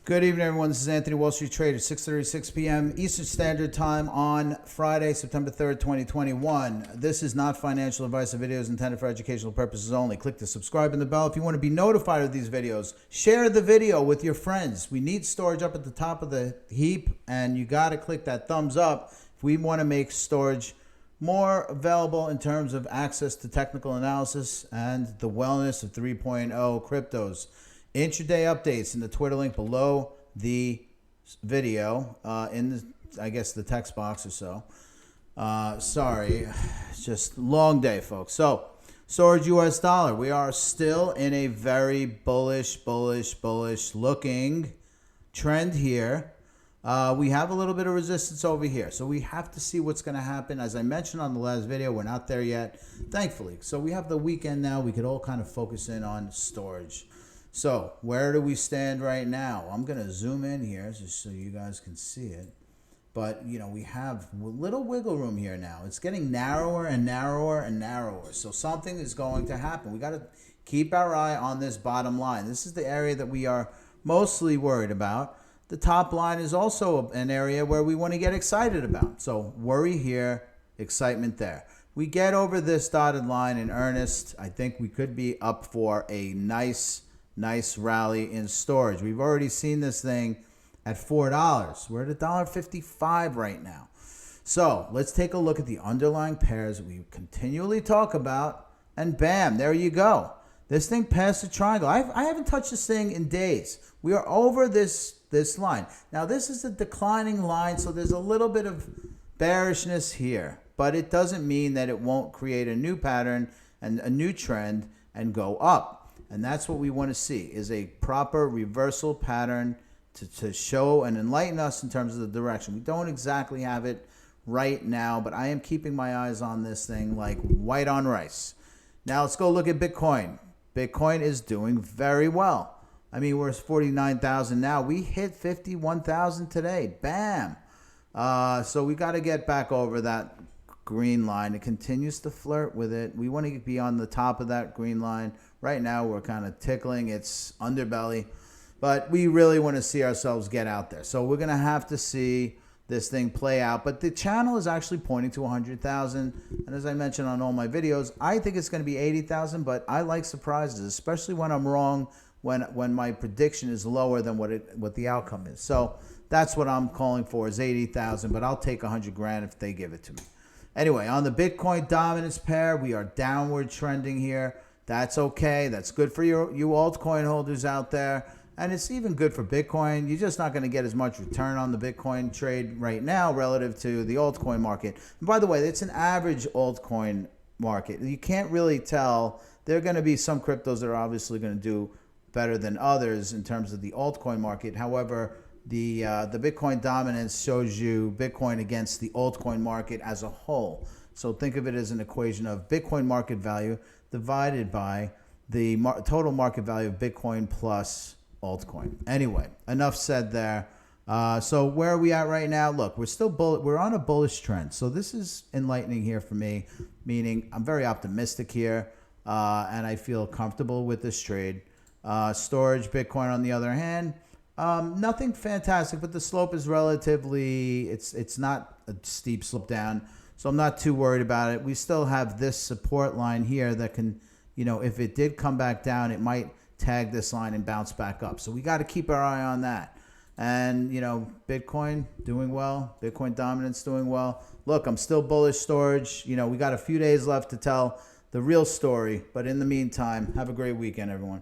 Good evening, everyone. This is Anthony, Wall Street Trader, 6:36 p.m. Eastern Standard Time on Friday, September 3rd, 2021. This is not financial advice. The video is intended for educational purposes only. Click the subscribe and the bell if you want to be notified of these videos. Share the video with your friends. We need storage up at the top of the heap, and you got to click that thumbs up if we want to make storage more available in terms of access to technical analysis and the wellness of 3.0 cryptos. Intraday updates in the Twitter link below the video in the, I guess, the text box or so. Sorry, it's just a long day, folks. So, storage US dollar. We are still in a very bullish looking trend here. We have a little bit of resistance over here. So we have to see what's going to happen. As I mentioned on the last video, we're not there yet, thankfully. So we have the weekend now. We could all kind of focus in on storage. So where do we stand right now? I'm going to zoom in here just so you guys can see it. But, you know, we have a little wiggle room here now. It's getting narrower and narrower and narrower. So something is going to happen. We got to keep our eye on this bottom line. This is the area that we are mostly worried about. The top line is also an area where we want to get excited about. So worry here, excitement there. We get over this dotted line in earnest. I think we could be up for a nice rally in storage. We've already seen this thing at $4. We're at $1.55 right now. So let's take a look at the underlying pairs that we continually talk about, and bam, there you go. This thing passed the triangle. I haven't touched this thing in days. We are over this line. Now this is a declining line, so there's a little bit of bearishness here, but it doesn't mean that it won't create a new pattern and a new trend and go up. And that's what we want to see, is a proper reversal pattern to show and enlighten us in terms of the direction. We don't exactly have it right now, but I am keeping my eyes on this thing like white on rice. Now let's go look at Bitcoin. Bitcoin is doing very well. I mean, we're at 49,000 now. We hit 51,000 today. Bam. So we got to get back over that green line. It continues to flirt with it. We want to be on the top of that green line. Right now, we're kind of tickling its underbelly, but we really want to see ourselves get out there. So we're going to have to see this thing play out. But the channel is actually pointing to 100,000. And as I mentioned on all my videos, I think it's going to be 80,000, but I like surprises, especially when I'm wrong, when my prediction is lower than what the outcome is. So that's what I'm calling for, is 80,000, but I'll take 100 grand if they give it to me. Anyway, on the Bitcoin dominance pair, we are downward trending here. That's okay. That's good for you altcoin holders out there. And it's even good for Bitcoin. You're just not going to get as much return on the Bitcoin trade right now relative to the altcoin market. And by the way, it's an average altcoin market. You can't really tell. There are going to be some cryptos that are obviously going to do better than others in terms of the altcoin market. However, the Bitcoin dominance shows you Bitcoin against the altcoin market as a whole. So think of it as an equation of Bitcoin market value divided by the total market value of Bitcoin plus altcoin. Anyway, enough said there. So where are we at right now? Look, we're on a bullish trend. So this is enlightening here for me, meaning I'm very optimistic here, and I feel comfortable with this trade. Storage Bitcoin, on the other hand, nothing fantastic, but the slope is relatively, it's not a steep slope down. So I'm not too worried about it. We still have this support line here that can, you know, if it did come back down, it might tag this line and bounce back up. So we got to keep our eye on that. And, you know, Bitcoin doing well. Bitcoin dominance doing well. Look, I'm still bullish storage. You know, we got a few days left to tell the real story. But in the meantime, have a great weekend, everyone.